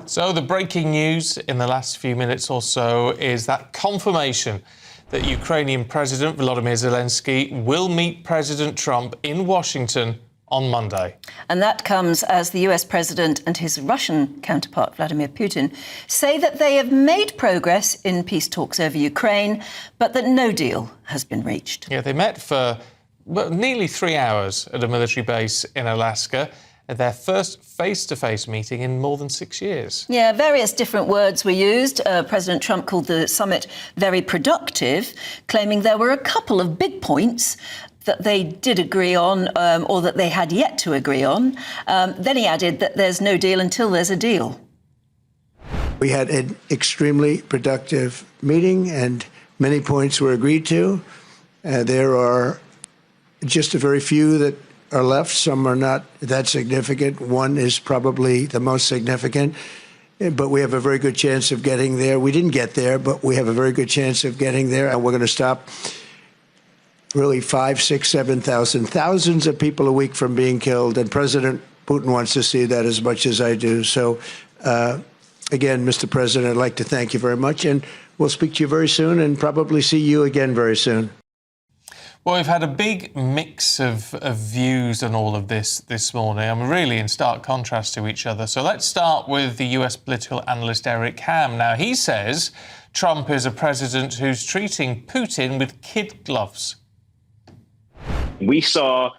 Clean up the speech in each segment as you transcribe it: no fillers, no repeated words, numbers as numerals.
So the breaking news in the last few minutes or so is that confirmation that Ukrainian President Volodymyr Zelensky will meet President Trump in Washington on Monday. And that comes as the US President and his Russian counterpart, Vladimir Putin, say that they have made progress in peace talks over Ukraine, but that no deal has been reached. Yeah, they met for nearly 3 hours at a military base in Alaska, at their first face-to-face meeting in more than 6 years. Yeah, various different words were used. President Trump called the summit very productive, claiming there were a couple of big points that they did agree on or that they had yet to agree on. Then he added that there's no deal until there's a deal. We had an extremely productive meeting and many points were agreed to. There are just a very few that are left. Some are not that significant. One is probably the most significant, but we have a very good chance of getting there. We didn't get there, but we have a very good chance of getting there, and we're going to stop really 5, 6, 7,000, thousands of people a week from being killed, and President Putin wants to see that as much as I do. So, again, Mr. President, I'd like to thank you very much, and we'll speak to you very soon and probably see you again very soon. Well, we've had a big mix of views on all of this morning. I'm really in stark contrast to each other. So let's start with the US political analyst Eric Ham. Now, he says Trump is a president who's treating Putin with kid gloves. We saw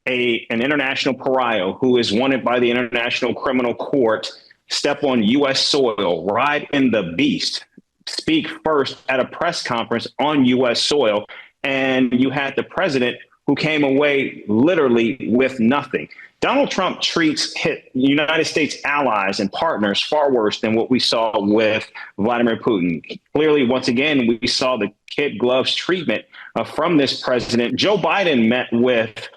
an international pariah who is wanted by the International Criminal Court step on U.S. soil, ride in the beast, speak first at a press conference on U.S. soil. And you had the president who came away literally with nothing. Donald Trump treats United States allies and partners far worse than what we saw with Vladimir Putin. Clearly, once again, we saw the kid gloves treatment from this president. Joe Biden met with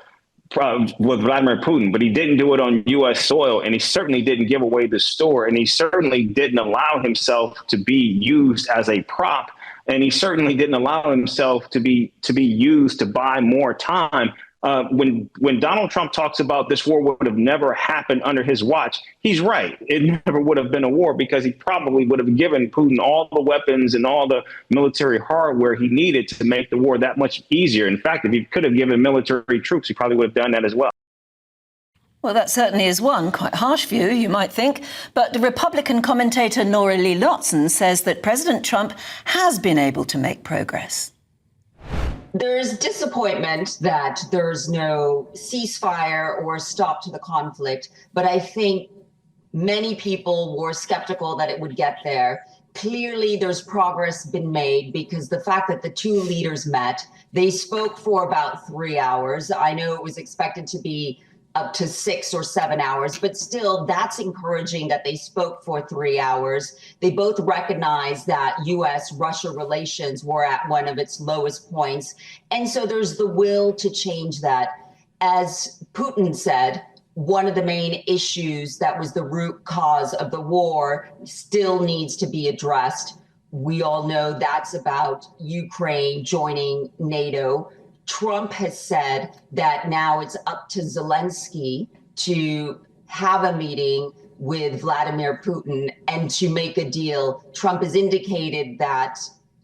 Vladimir Putin, but he didn't do it on U.S. soil, and he certainly didn't give away the store, and he certainly didn't allow himself to be used as a prop. And he certainly didn't allow himself to be used to buy more time. When Donald Trump talks about this war would have never happened under his watch, he's right. It never would have been a war because he probably would have given Putin all the weapons and all the military hardware he needed to make the war that much easier. In fact, if he could have given military troops, he probably would have done that as well. Well, that certainly is one quite harsh view, you might think. But the Republican commentator Nora Lee Lotson says that President Trump has been able to make progress. There's disappointment that there's no ceasefire or stop to the conflict. But I think many people were skeptical that it would get there. Clearly, there's progress been made because the fact that the two leaders met, they spoke for about 3 hours. I know it was expected to be up to 6 or 7 hours, but still that's encouraging that they spoke for 3 hours. They both recognize that U.S.-Russia relations were at one of its lowest points. And so there's the will to change that. As Putin said, one of the main issues that was the root cause of the war still needs to be addressed. We all know that's about Ukraine joining NATO. Trump has said that now it's up to Zelensky to have a meeting with Vladimir Putin and to make a deal. Trump has indicated that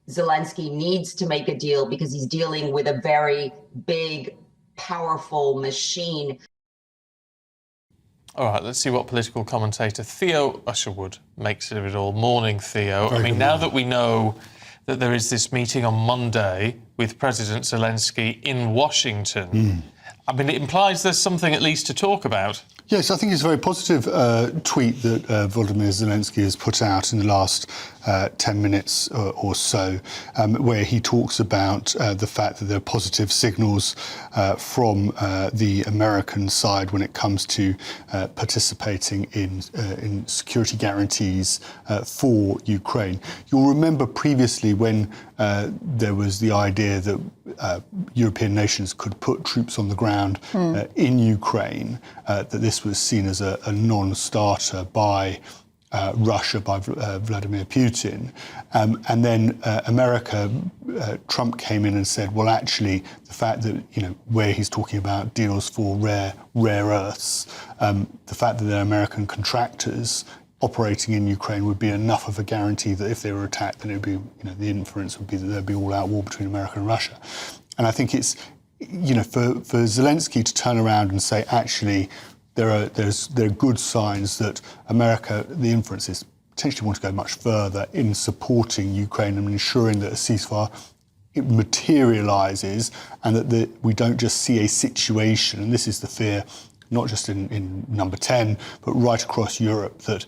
Zelensky needs to make a deal because he's dealing with a very big, powerful machine. All right, let's see what political commentator Theo Usherwood makes of it all. Morning, Theo. I mean, now that we know that there is this meeting on Monday with President Zelensky in Washington. I mean, it implies there's something at least to talk about. Yes, I think it's a very positive tweet that Volodymyr Zelensky has put out in the last 10 minutes or so, where he talks about the fact that there are positive signals from the American side when it comes to participating in security guarantees for Ukraine. You'll remember previously when there was the idea that European nations could put troops on the ground in Ukraine, that this was seen as a non-starter by Russia, by Vladimir Putin. And then America, Trump came in and said, well, actually, the fact that, where he's talking about deals for rare earths, the fact that they're American contractors operating in Ukraine would be enough of a guarantee that if they were attacked, then it would be, the inference would be that there'd be all-out war between America and Russia. And I think it's, for Zelensky to turn around and say, actually, there are good signs that America, the inference is, potentially want to go much further in supporting Ukraine and ensuring that a ceasefire it materialises and that we don't just see a situation, and this is the fear not just in number 10, but right across Europe, that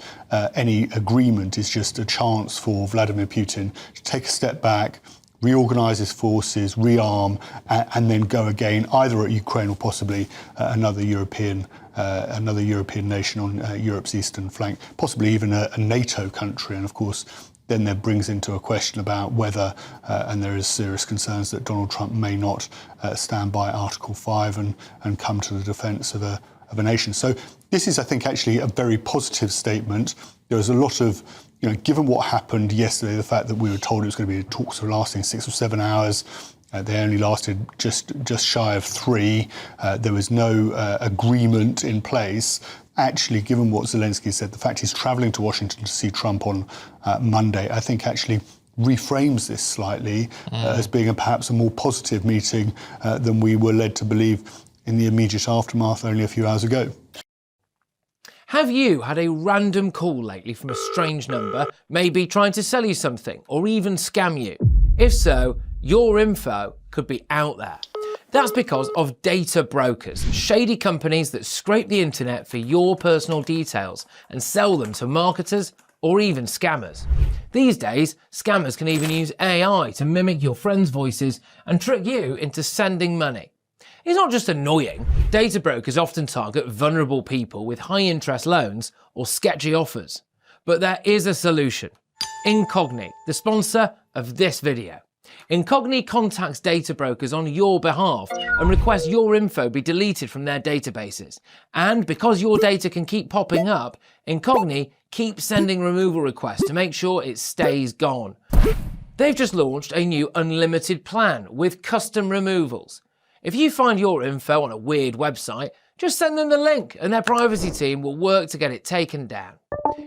any agreement is just a chance for Vladimir Putin to take a step back, reorganise his forces, rearm, and then go again, either at Ukraine or possibly another European nation on Europe's eastern flank, possibly even a NATO country. And of course, then that brings into a question about whether, and there is serious concerns that Donald Trump may not stand by Article 5 and come to the defence of a nation. So this is, I think, actually a very positive statement. There is a lot of, given what happened yesterday, the fact that we were told it was going to be talks were lasting 6 or 7 hours, they only lasted just shy of 3. There was no agreement in place. Actually, given what Zelensky said, the fact he's travelling to Washington to see Trump on Monday, I think actually reframes this slightly as being perhaps a more positive meeting than we were led to believe in the immediate aftermath only a few hours ago. Have you had a random call lately from a strange number, maybe trying to sell you something or even scam you? If so, your info could be out there. That's because of data brokers, shady companies that scrape the internet for your personal details and sell them to marketers or even scammers. These days, scammers can even use AI to mimic your friends' voices and trick you into sending money. It's not just annoying, data brokers often target vulnerable people with high-interest loans or sketchy offers. But there is a solution. Incogni, the sponsor of this video. Incogni contacts data brokers on your behalf and requests your info be deleted from their databases. And because your data can keep popping up, Incogni keeps sending removal requests to make sure it stays gone. They've just launched a new unlimited plan with custom removals. If you find your info on a weird website, just send them the link and their privacy team will work to get it taken down.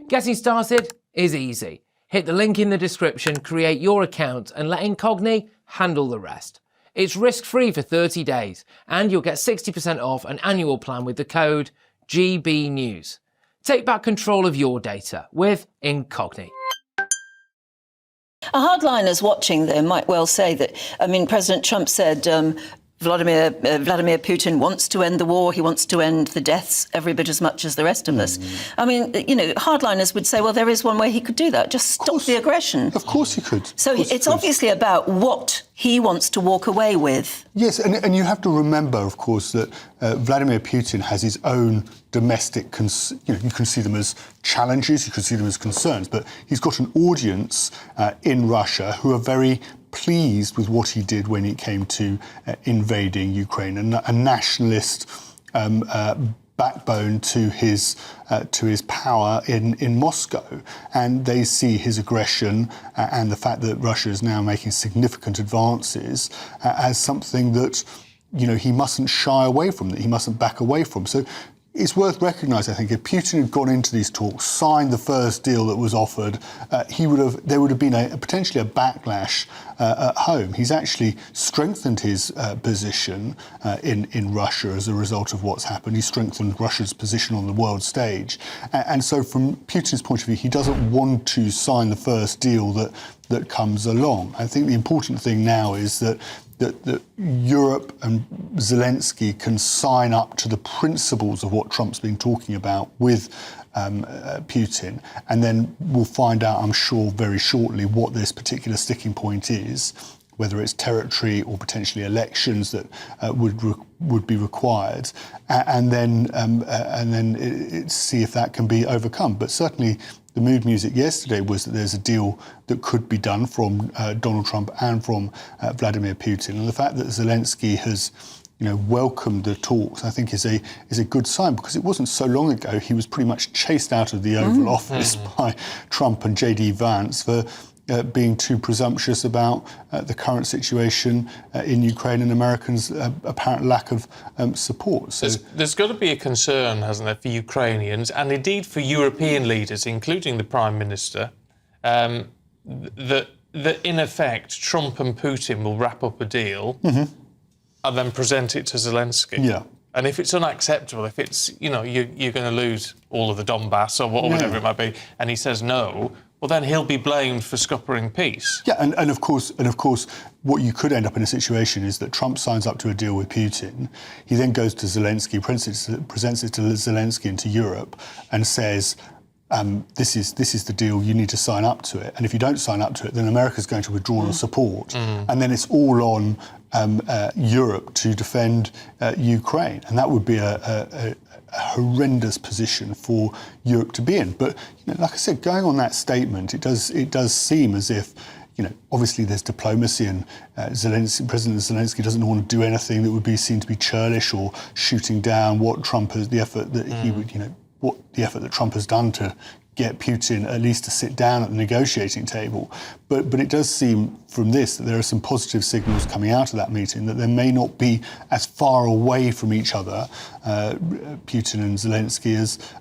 Getting started is easy. Hit the link in the description, create your account and let Incogni handle the rest. It's risk-free for 30 days and you'll get 60% off an annual plan with the code GBNews. Take back control of your data with Incogni. Hardliners watching there might well say that, President Trump said Vladimir Putin wants to end the war. He wants to end the deaths every bit as much as the rest of us. Hardliners would say, well, there is one way he could do that. Just stop the aggression. Of course he could. So it's obviously about what he wants to walk away with. Yes, and you have to remember, of course, that Vladimir Putin has his own domestic, you can see them as challenges, you can see them as concerns, but he's got an audience in Russia who are very pleased with what he did when it came to invading Ukraine, a nationalist backbone to his power in Moscow, and they see his aggression and the fact that Russia is now making significant advances as something that he mustn't shy away from, that he mustn't back away from. So it's worth recognising, I think, if Putin had gone into these talks, signed the first deal that was offered, there would have been potentially a backlash at home. He's actually strengthened his position in Russia as a result of what's happened. He's strengthened Russia's position on the world stage. And so from Putin's point of view, he doesn't want to sign the first deal that comes along. I think the important thing now is that Europe and Zelensky can sign up to the principles of what Trump's been talking about with Putin, and then we'll find out, I'm sure, very shortly what this particular sticking point is, whether it's territory or potentially elections that would be required, and then see if that can be overcome. But certainly, the mood music yesterday was that there's a deal that could be done from Donald Trump and from Vladimir Putin, and the fact that Zelensky has welcomed the talks, I think is a good sign, because it wasn't so long ago he was pretty much chased out of the Oval Office by Trump and J.D. Vance for being too presumptuous about the current situation in Ukraine and Americans' apparent lack of support. So there's got to be a concern, hasn't there, for Ukrainians and indeed for European leaders, including the Prime Minister, that in effect Trump and Putin will wrap up a deal and then present it to Zelensky. Yeah. And if it's unacceptable, if it's, you're going to lose all of the Donbass or whatever it might be, and he says no, well, then he'll be blamed for scuppering peace. Yeah, and of course, what you could end up in a situation is that Trump signs up to a deal with Putin. He then goes to Zelensky, presents it to Zelensky and to Europe, and says, this is the deal. You need to sign up to it. And if you don't sign up to it, then America's going to withdraw all support, and then it's all on Europe to defend Ukraine, and that would be a horrendous position for Europe to be in. But like I said, going on that statement, it does seem as if obviously there's diplomacy, and President Zelensky doesn't want to do anything that would be seen to be churlish or shooting down what Trump has, the effort that he would, the effort that Trump has done to get Putin at least to sit down at the negotiating table. But it does seem from this that there are some positive signals coming out of that meeting, that they may not be as far away from each other, Putin and Zelensky,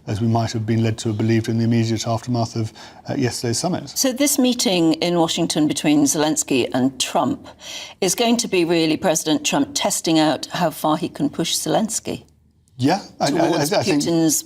as we might have been led to have believed in the immediate aftermath of yesterday's summit. So this meeting in Washington between Zelensky and Trump is going to be really President Trump testing out how far he can push Zelensky. Yeah, towards I think Putin's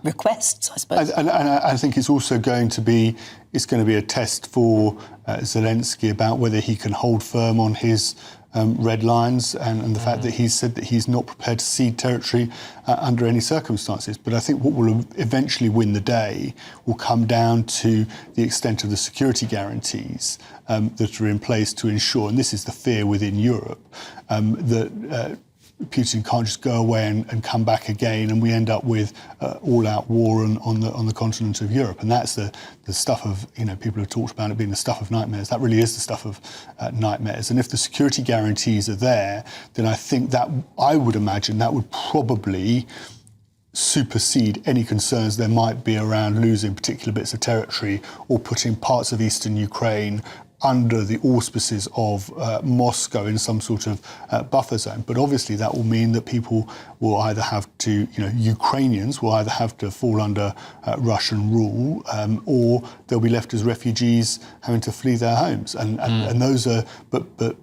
requests, I suppose. And I think it's also going to be a test for Zelensky about whether he can hold firm on his red lines and the fact that he's said that he's not prepared to cede territory under any circumstances. But I think what will eventually win the day will come down to the extent of the security guarantees that are in place to ensure, and this is the fear within Europe, that Putin can't just go away and come back again, and we end up with all-out war on the continent of Europe. And that's the stuff of, people have talked about it being the stuff of nightmares. That really is the stuff of nightmares. And if the security guarantees are there, then I think that, I would imagine, that would probably supersede any concerns there might be around losing particular bits of territory or putting parts of eastern Ukraine under the auspices of Moscow in some sort of buffer zone. But obviously that will mean that people will either have to, Ukrainians will either have to fall under Russian rule, or they'll be left as refugees having to flee their homes. And those are, but the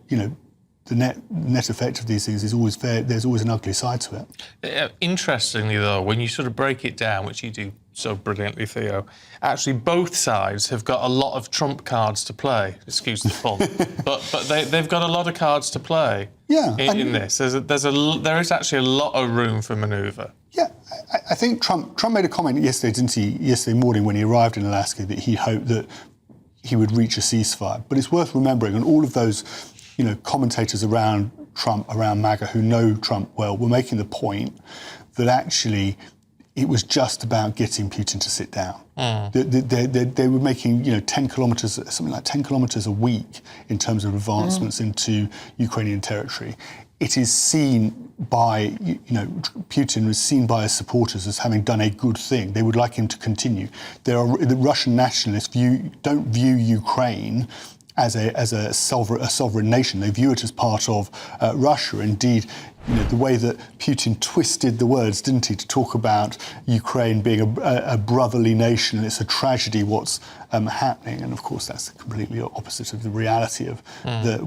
net effect of these things is always fair. There's always an ugly side to it. Interestingly, though, when you sort of break it down, which you do so brilliantly, Theo, actually both sides have got a lot of trump cards to play. Excuse the pun, but they've got a lot of cards to play. Yeah, in this, there is actually a lot of room for manoeuvre. Yeah, I think Trump made a comment yesterday, didn't he? Yesterday morning when he arrived in Alaska, that he hoped that he would reach a ceasefire. But it's worth remembering, and all of those, commentators around Trump, around MAGA, who know Trump well, were making the point that actually it was just about getting Putin to sit down. They were making, 10 kilometres, something like 10 kilometres a week in terms of advancements into Ukrainian territory. It is seen by, Putin was seen by his supporters as having done a good thing. They would like him to continue. The Russian nationalists don't view Ukraine as a sovereign nation. They view it as part of Russia. Indeed, the way that Putin twisted the words, didn't he, to talk about Ukraine being a brotherly nation, and it's a tragedy what's happening. And of course, that's completely opposite of the reality of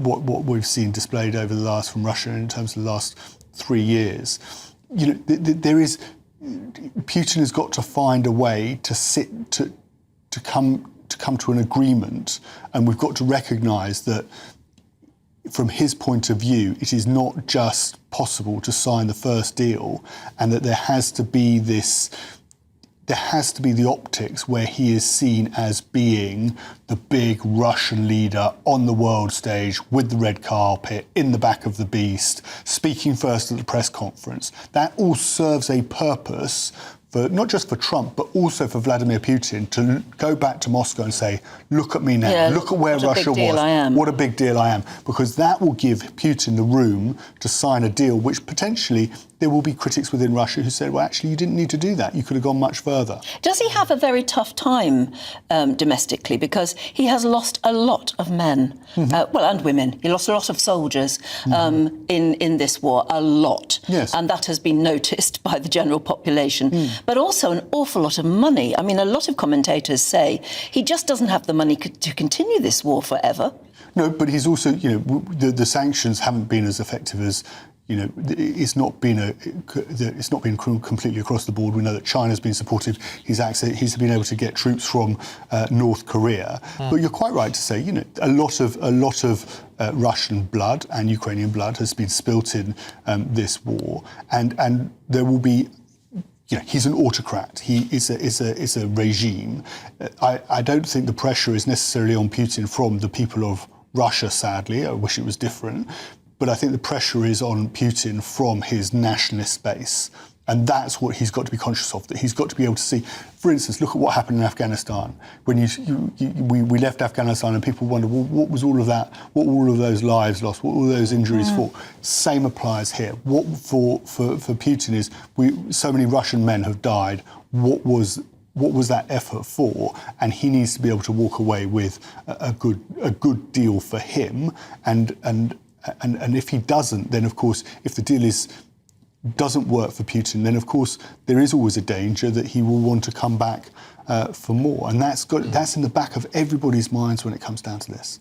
what we've seen displayed from Russia in terms of the last 3 years. Putin has got to find a way to come to an agreement, and we've got to recognise that from his point of view, it is not just possible to sign the first deal, and that there has to be the optics where he is seen as being the big Russian leader on the world stage with the red carpet, in the back of the beast, speaking first at the press conference. That all serves a purpose for not just for Trump, but also for Vladimir Putin to go back to Moscow and say, look at me now, Yeah, look at where what a Russia big deal was. I am. What a big deal I am. Because that will give Putin the room to sign a deal, which potentially there will be critics within Russia who said, well, actually, you didn't need to do that. You could have gone much further. Does he have a very tough time domestically? Because he has lost a lot of men, and women. He lost a lot of soldiers in this war, a lot. Yes. And that has been noticed by the general population. But also an awful lot of money. I mean, a lot of commentators say he just doesn't have the money to continue this war forever. No, but he's also, the sanctions haven't been as effective as, it's not been completely across the board. We know that China's been supportive. He's been able to get troops from North Korea. But you're quite right to say, a lot of Russian blood and Ukrainian blood has been spilt in this war, and there will be. He's an autocrat. He is a regime. I don't think the pressure is necessarily on Putin from the people of Russia, sadly. I wish it was different. But I think the pressure is on Putin from his nationalist base. And that's what he's got to be conscious of, that he's got to be able to see. For instance, look at what happened in Afghanistan. When we left Afghanistan and people wondered, well, what was all of that? What were all of those lives lost? What were those injuries for? Same applies here. What for Putin is, so many Russian men have died. What was that effort for? And he needs to be able to walk away with a good deal for him. And if he doesn't, then of course, if the deal doesn't work for Putin, then of course there is always a danger that he will want to come back for more. And that's in the back of everybody's minds when it comes down to this.